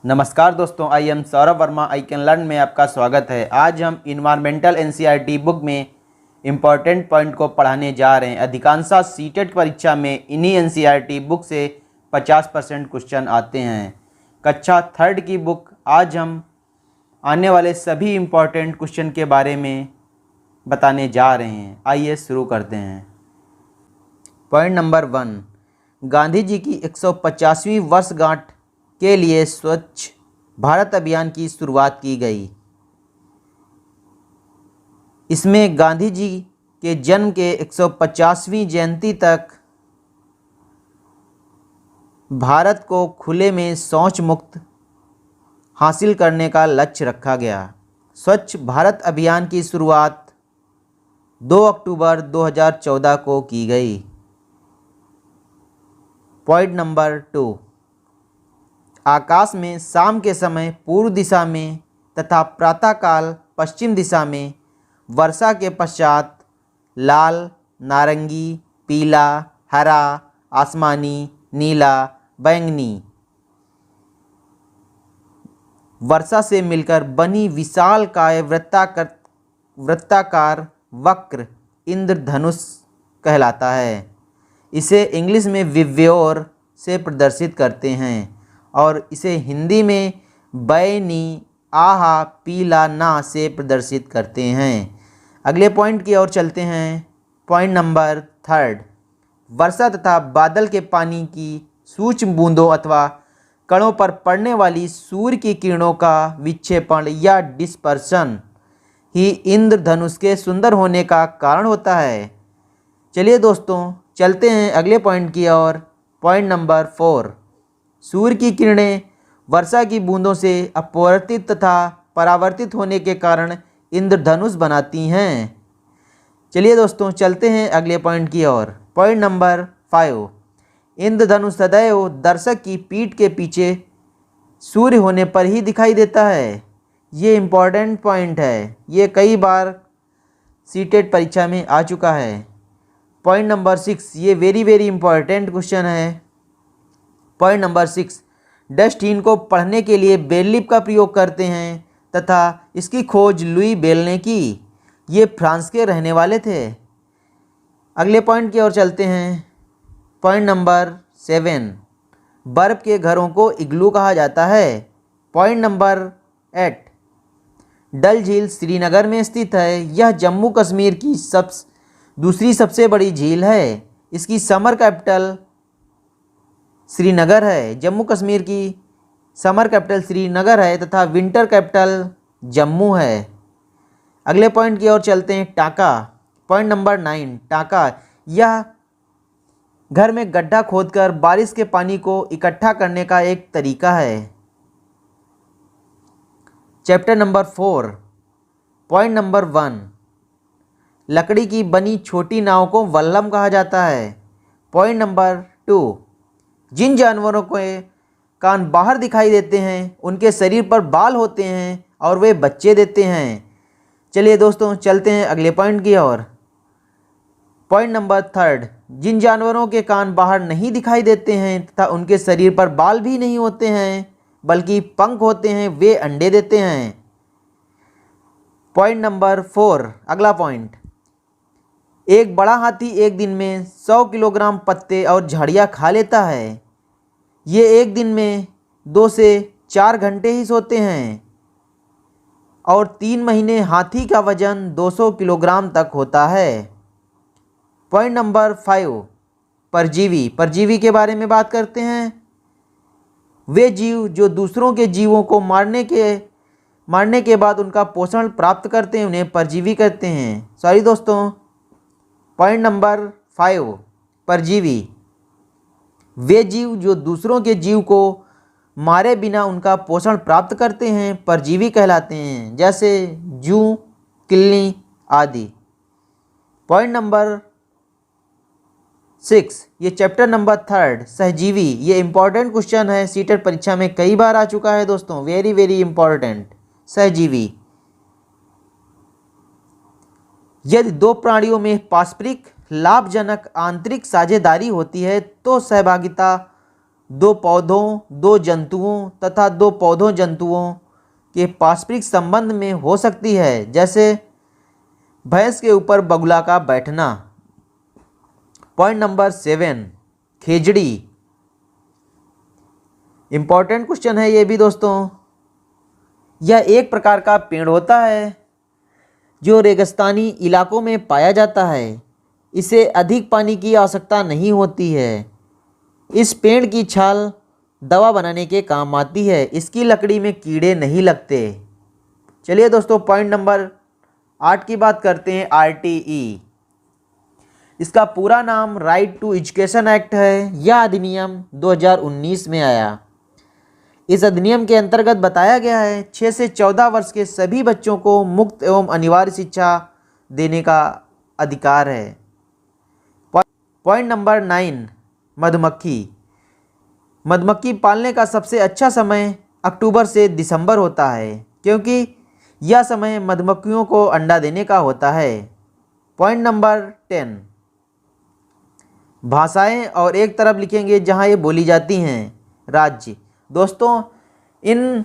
नमस्कार दोस्तों, I am Saurabh Verma. I can learn में आपका स्वागत है। आज हम इन्वायरमेंटल एनसीईआरटी बुक में इम्पॉर्टेंट पॉइंट को पढ़ाने जा रहे हैं। अधिकांशतः सीटेट परीक्षा में इन्हीं एनसीईआरटी बुक से 50% क्वेश्चन आते हैं। कक्षा थर्ड की बुक आज हम आने वाले सभी इम्पॉर्टेंट क्वेश्चन के बारे में बताने जा रहे हैं। आइए शुरू करते हैं। पॉइंट नंबर 1, गांधी जी की 150वीं वर्षगांठ के लिए स्वच्छ भारत अभियान की शुरुआत की गई। इसमें गांधी जी के जन्म के 150वीं जयंती तक भारत को खुले में शौच मुक्त हासिल करने का लक्ष्य रखा गया। स्वच्छ भारत अभियान की शुरुआत 2 अक्टूबर 2014 को की गई। पॉइंट नंबर 2, आकाश में शाम के समय पूर्व दिशा में तथा प्रातःकाल पश्चिम दिशा में वर्षा के पश्चात लाल, नारंगी, पीला, हरा, आसमानी, नीला, बैंगनी वर्षा से मिलकर बनी विशालकाय वृत्ताकार वक्र इंद्रधनुष कहलाता है। इसे इंग्लिश में विव्योर से प्रदर्शित करते हैं और इसे हिंदी में बैनी, आहा, पीला, ना से प्रदर्शित करते हैं। अगले पॉइंट की ओर चलते हैं। पॉइंट नंबर 3, वर्षा तथा बादल के पानी की सूक्ष्म बूंदों अथवा कणों पर पड़ने वाली सूर्य की किरणों का विक्षेपण या डिस्पर्शन ही इंद्रधनुष के सुंदर होने का कारण होता है। चलिए दोस्तों, चलते हैं अगले पॉइंट की ओर। पॉइंट नंबर 4, सूर्य की किरणें वर्षा की बूंदों से अपवर्तित तथा परावर्तित होने के कारण इंद्रधनुष बनाती हैं। चलिए दोस्तों, चलते हैं अगले पॉइंट की ओर। पॉइंट नंबर 5, इंद्रधनुष सदैव दर्शक की पीठ के पीछे सूर्य होने पर ही दिखाई देता है। ये इम्पॉर्टेंट पॉइंट है, ये कई बार सीटेट परीक्षा में आ चुका है। पॉइंट नंबर 6, ये वेरी इम्पॉर्टेंट क्वेश्चन है। पॉइंट नंबर 6, डस्टबिन को पढ़ने के लिए बेरलिप का प्रयोग करते हैं तथा इसकी खोज लुई बेल ने की। ये फ्रांस के रहने वाले थे। अगले पॉइंट की ओर चलते हैं। पॉइंट नंबर 7, बर्फ़ के घरों को इग्लू कहा जाता है। पॉइंट नंबर 8, डल झील श्रीनगर में स्थित है। यह जम्मू कश्मीर की दूसरी सबसे बड़ी झील है। इसकी समर कैपिटल श्रीनगर है। जम्मू कश्मीर की समर कैपिटल श्रीनगर है तथा विंटर कैपिटल जम्मू है। अगले पॉइंट की ओर चलते हैं। टाँका। पॉइंट नंबर 9, टाँका यह घर में गड्ढा खोदकर बारिश के पानी को इकट्ठा करने का एक तरीका है। Chapter number 4। पॉइंट नंबर 1, लकड़ी की बनी छोटी नाव को वल्लम कहा जाता है। पॉइंट नंबर 2, जिन जानवरों के कान बाहर दिखाई देते हैं उनके शरीर पर बाल होते हैं और वे बच्चे देते हैं। चलिए दोस्तों, चलते हैं अगले पॉइंट की ओर। पॉइंट नंबर 3, जिन जानवरों के कान बाहर नहीं दिखाई देते हैं तथा उनके शरीर पर बाल भी नहीं होते हैं बल्कि पंख होते हैं, वे अंडे देते हैं। पॉइंट नंबर 4, अगला पॉइंट, एक बड़ा हाथी एक दिन में 100 किलोग्राम पत्ते और झाड़ियाँ खा लेता है। ये एक दिन में 2 से 4 घंटे ही सोते हैं और 3 महीने हाथी का वजन 200 किलोग्राम तक होता है। पॉइंट नंबर 5, परजीवी के बारे में बात करते हैं। वे जीव जो दूसरों के जीवों को मारने के बाद उनका पोषण प्राप्त करते हैं उन्हें परजीवी कहते हैं। सॉरी दोस्तों, पॉइंट नंबर 5, परजीवी वे जीव जो दूसरों के जीव को मारे बिना उनका पोषण प्राप्त करते हैं परजीवी कहलाते हैं, जैसे जूं, किल्ली आदि। पॉइंट नंबर 6, ये चैप्टर नंबर 3, सहजीवी, ये इंपॉर्टेंट क्वेश्चन है, सीटेट परीक्षा में कई बार आ चुका है दोस्तों। Very important. सहजीवी, यदि 2 प्राणियों में पारस्परिक लाभजनक आंतरिक साझेदारी होती है तो सहभागिता दो पौधों, दो जंतुओं तथा दो पौधों जंतुओं के पारस्परिक संबंध में हो सकती है, जैसे भैंस के ऊपर बगुला का बैठना। पॉइंट नंबर 7, खेजड़ी। इम्पॉर्टेंट क्वेश्चन है ये भी दोस्तों। यह एक प्रकार का पेड़ होता है जो रेगिस्तानी इलाकों में पाया जाता है। इसे अधिक पानी की आवश्यकता नहीं होती है। इस पेड़ की छाल दवा बनाने के काम आती है। इसकी लकड़ी में कीड़े नहीं लगते। चलिए दोस्तों, पॉइंट नंबर 8 की बात करते हैं, RTE। इसका पूरा नाम राइट टू एजुकेशन एक्ट है। यह अधिनियम 2019 में आया। इस अधिनियम के अंतर्गत बताया गया है 6 से 14 वर्ष के सभी बच्चों को मुफ्त एवं अनिवार्य शिक्षा देने का अधिकार है। पॉइंट नंबर 9, मधुमक्खी। मधुमक्खी पालने का सबसे अच्छा समय अक्टूबर से दिसंबर होता है, क्योंकि यह समय मधुमक्खियों को अंडा देने का होता है। पॉइंट नंबर 10, भाषाएं और एक तरफ लिखेंगे जहां ये बोली जाती हैं, राज्य। दोस्तों, इन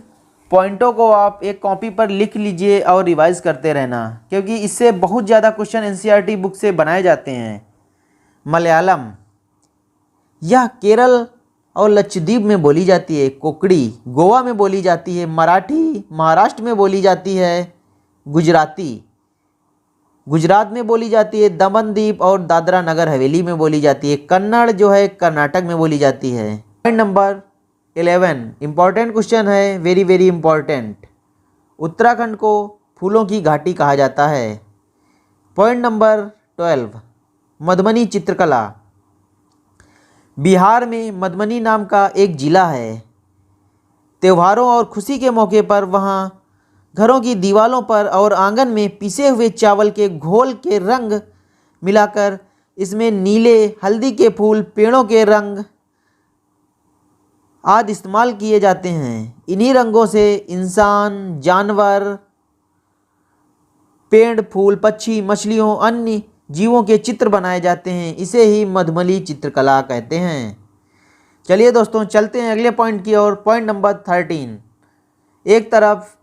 पॉइंटों को आप एक कॉपी पर लिख लीजिए और रिवाइज करते रहना, क्योंकि इससे बहुत ज़्यादा क्वेश्चन NCERT बुक से बनाए जाते हैं। मलयालम, यह केरल और लक्षद्वीप में बोली जाती है। कोंकणी गोवा में बोली जाती है। मराठी महाराष्ट्र में बोली जाती है। गुजराती गुजरात में बोली जाती है। दमन दीप और दादरा नगर हवेली में बोली जाती है। कन्नड़ जो है कर्नाटक में बोली जाती है। पॉइंट नंबर 11, इम्पॉर्टेंट क्वेश्चन है, वेरी वेरी इम्पॉर्टेंट। उत्तराखंड को फूलों की घाटी कहा जाता है। पॉइंट नंबर 12, मधुबनी चित्रकला। बिहार में मधुबनी नाम का एक जिला है। त्योहारों और खुशी के मौके पर वहाँ घरों की दीवारों पर और आंगन में पिसे हुए चावल के घोल के रंग मिलाकर इसमें नीले, हल्दी के फूल, पेड़ों के रंग आदि इस्तेमाल किए जाते हैं। इन्हीं रंगों से इंसान, जानवर, पेड़, फूल, पक्षी, मछलियों, अन्य जीवों के चित्र बनाए जाते हैं। इसे ही मधुबनी चित्रकला कहते हैं। चलिए दोस्तों, चलते हैं अगले पॉइंट की ओर। पॉइंट नंबर 13, एक तरफ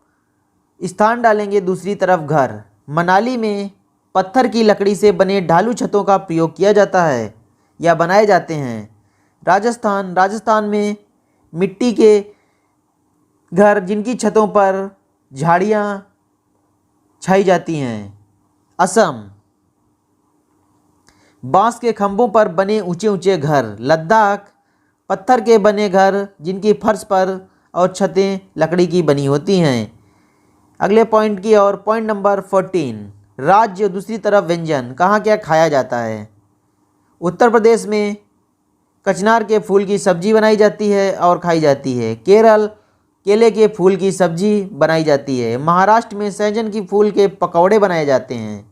स्थान डालेंगे, दूसरी तरफ घर। मनाली में पत्थर की लकड़ी से बने ढालू छतों का प्रयोग किया जाता है या बनाए जाते हैं। राजस्थान में मिट्टी के घर जिनकी छतों पर झाड़ियाँ छाई जाती हैं। असम, बांस के खंभों पर बने ऊंचे ऊंचे घर। लद्दाख, पत्थर के बने घर जिनकी फर्श पर और छतें लकड़ी की बनी होती हैं। अगले पॉइंट की ओर। पॉइंट नंबर 14, राज्य, दूसरी तरफ व्यंजन। कहाँ क्या खाया जाता है? उत्तर प्रदेश में कचनार के फूल की सब्जी बनाई जाती है और खाई जाती है। केरल, केले के फूल की सब्जी बनाई जाती है। महाराष्ट्र में सहजन की फूल के पकौड़े बनाए जाते हैं।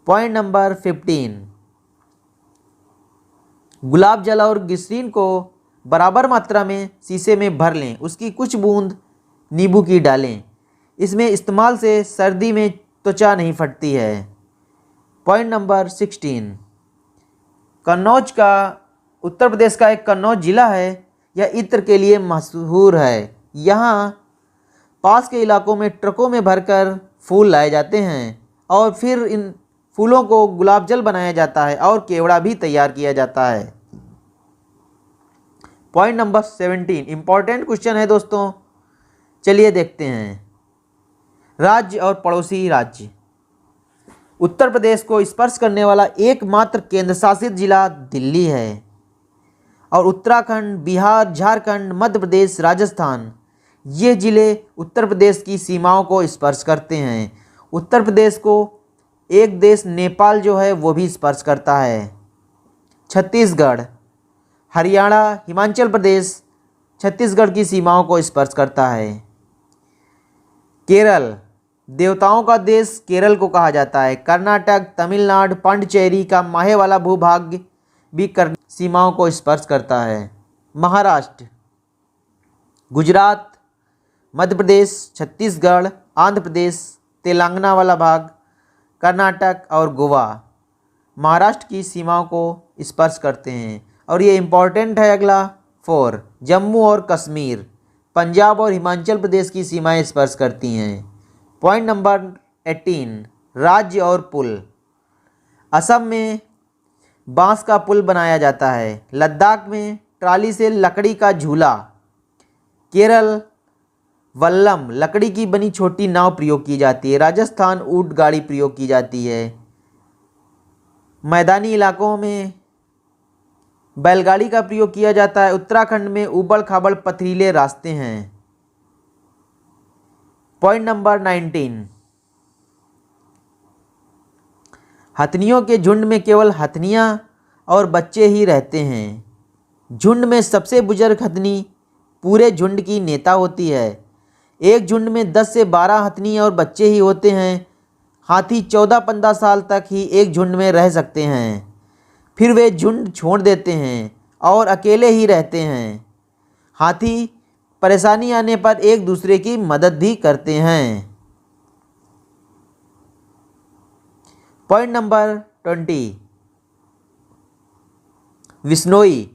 पॉइंट नंबर 15, गुलाब जल और ग्लिसरीन को बराबर मात्रा में शीशे में भर लें, उसकी कुछ बूंद नींबू की डालें। इसमें इस्तेमाल से सर्दी में त्वचा नहीं फटती है। पॉइंट नंबर 16, कन्नौज का उत्तर प्रदेश का एक कन्नौज जिला है। यह इत्र के लिए मशहूर है। यहाँ पास के इलाकों में ट्रकों में भरकर फूल लाए जाते हैं और फिर इन फूलों को गुलाब जल बनाया जाता है और केवड़ा भी तैयार किया जाता है। पॉइंट नंबर 17, इंपॉर्टेंट क्वेश्चन है दोस्तों। चलिए देखते हैं। राज्य और पड़ोसी राज्य। उत्तर प्रदेश को स्पर्श करने वाला एकमात्र केंद्र शासित जिला दिल्ली है और उत्तराखंड, बिहार, झारखंड, मध्य प्रदेश, राजस्थान ये ज़िले उत्तर प्रदेश की सीमाओं को स्पर्श करते हैं। उत्तर प्रदेश को एक देश नेपाल जो है वो भी स्पर्श करता है। छत्तीसगढ़, हरियाणा, हिमाचल प्रदेश छत्तीसगढ़ की सीमाओं को स्पर्श करता है। केरल, देवताओं का देश केरल को कहा जाता है। कर्नाटक, तमिलनाडु, पांडिचेरी का माहे वाला भूभाग भी सीमाओं को स्पर्श करता है। महाराष्ट्र, गुजरात, मध्य प्रदेश, छत्तीसगढ़, आंध्र प्रदेश, तेलंगाना वाला भाग, कर्नाटक और गोवा महाराष्ट्र की सीमाओं को स्पर्श करते हैं। और ये इम्पॉर्टेंट है। अगला 4 जम्मू और कश्मीर पंजाब और हिमाचल प्रदेश की सीमाएं स्पर्श करती हैं। पॉइंट नंबर 18 राज्य और पुल। असम में बांस का पुल बनाया जाता है। लद्दाख में ट्राली से लकड़ी का झूला। केरल वल्लम लकड़ी की बनी छोटी नाव प्रयोग की जाती है। राजस्थान ऊंट गाड़ी प्रयोग की जाती है। मैदानी इलाकों में बैलगाड़ी का प्रयोग किया जाता है। उत्तराखंड में उबड़ खाबड़ पथरीले रास्ते हैं। पॉइंट नंबर 19 हथनियों के झुंड में केवल हथनियां और बच्चे ही रहते हैं। झुंड में सबसे बुजुर्ग हथनी पूरे झुंड की नेता होती है। एक झुंड में 10 से 12 हथनी और बच्चे ही होते हैं। हाथी 14-15 साल तक ही एक झुंड में रह सकते हैं, फिर वे झुंड छोड़ देते हैं और अकेले ही रहते हैं। हाथी परेशानी आने पर एक दूसरे की मदद भी करते हैं। Point number 20 Bishnoi.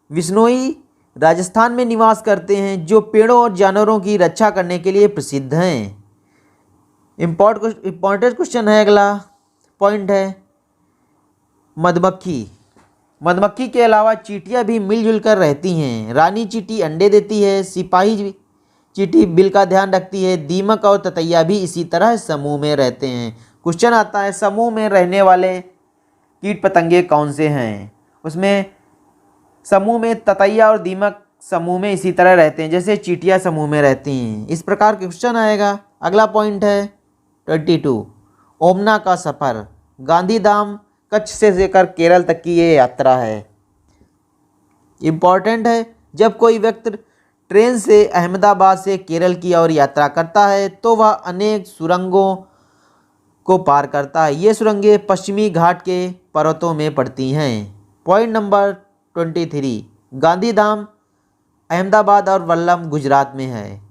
विश्नोई राजस्थान में निवास करते हैं, जो पेड़ों और जानवरों की रक्षा करने के लिए प्रसिद्ध हैं। इम्पोर्टेंट क्वेश्चन है। अगला पॉइंट है मधुमक्खी। मधुमक्खी के अलावा चींटियां भी मिलजुल कर रहती हैं। रानी चींटी अंडे देती है। सिपाही चींटी बिल का ध्यान रखती है। दीमक और ततैया भी इसी तरह समूह में रहते हैं। क्वेश्चन आता है समूह में रहने वाले कीट पतंगे कौन से हैं। उसमें समूह में ततैया और दीमक समूह में इसी तरह रहते हैं जैसे चींटियां समूह में रहती हैं। इस प्रकार के क्वेश्चन आएगा। अगला पॉइंट है 22 ओमना का सफ़र। गांधीधाम कच्छ से लेकर केरल तक की ये यात्रा है। इम्पॉर्टेंट है, जब कोई व्यक्ति ट्रेन से अहमदाबाद से केरल की ओर यात्रा करता है तो वह अनेक सुरंगों को पार करता है। ये सुरंगें पश्चिमी घाट के पर्वतों में पड़ती हैं। पॉइंट नंबर 23 गांधीधाम अहमदाबाद और वल्लम गुजरात में है।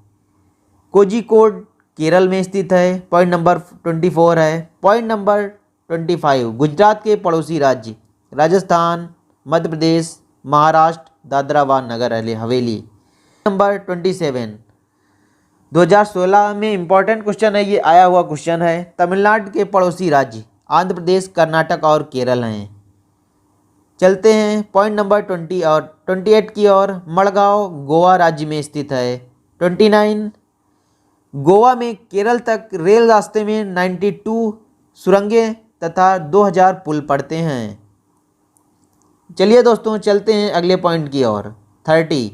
कोझिकोड केरल में स्थित है। पॉइंट नंबर 24 है। पॉइंट नंबर 25 गुजरात के पड़ोसी राज्य राजस्थान, मध्य प्रदेश, महाराष्ट्र, दादरा व नगर हवेली। नंबर 27 2016 में इम्पॉर्टेंट क्वेश्चन है, ये आया हुआ क्वेश्चन है। तमिलनाडु के पड़ोसी राज्य आंध्र प्रदेश, कर्नाटक और केरल हैं। चलते हैं पॉइंट नंबर 20 और 28 की ओर। मड़गांव गोवा राज्य में स्थित है। 29 गोवा में केरल तक रेल रास्ते में 92 सुरंगें तथा 2000 पुल पड़ते हैं। चलिए दोस्तों चलते हैं अगले पॉइंट की ओर। 30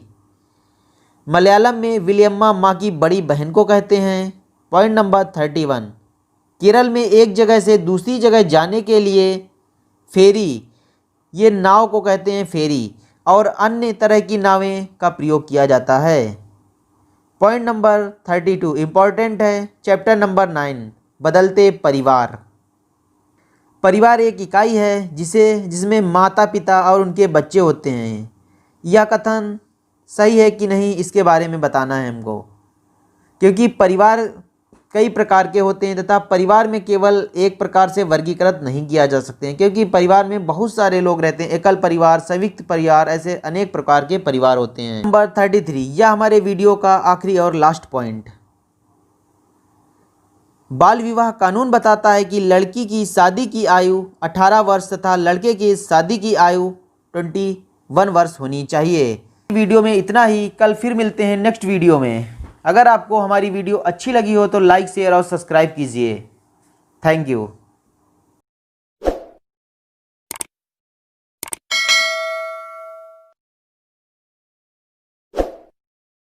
मलयालम में विलियम्मा माँ की बड़ी बहन को कहते हैं। पॉइंट नंबर 31 केरल में एक जगह से दूसरी जगह जाने के लिए फेरी, ये नाव को कहते हैं फेरी, और अन्य तरह की नावें का प्रयोग किया जाता है। पॉइंट नंबर 32 इम्पॉर्टेंट है। चैप्टर नंबर 9 बदलते परिवार। परिवार एक इकाई है जिसमें माता पिता और उनके बच्चे होते हैं। यह कथन सही है कि नहीं इसके बारे में बताना है हमको, क्योंकि परिवार कई प्रकार के होते हैं तथा परिवार में केवल एक प्रकार से वर्गीकृत नहीं किया जा सकते हैं, क्योंकि परिवार में बहुत सारे लोग रहते हैं। एकल परिवार, संयुक्त परिवार, ऐसे अनेक प्रकार के परिवार होते हैं। नंबर 33 यह हमारे वीडियो का आखिरी और लास्ट पॉइंट। बाल विवाह कानून बताता है कि लड़की की शादी की आयु 18 वर्ष तथा लड़के की शादी की आयु 21 वर्ष होनी चाहिए। वीडियो में इतना ही। कल फिर मिलते हैं नेक्स्ट वीडियो में। अगर आपको हमारी वीडियो अच्छी लगी हो तो लाइक, शेयर और सब्सक्राइब कीजिए। Thank you.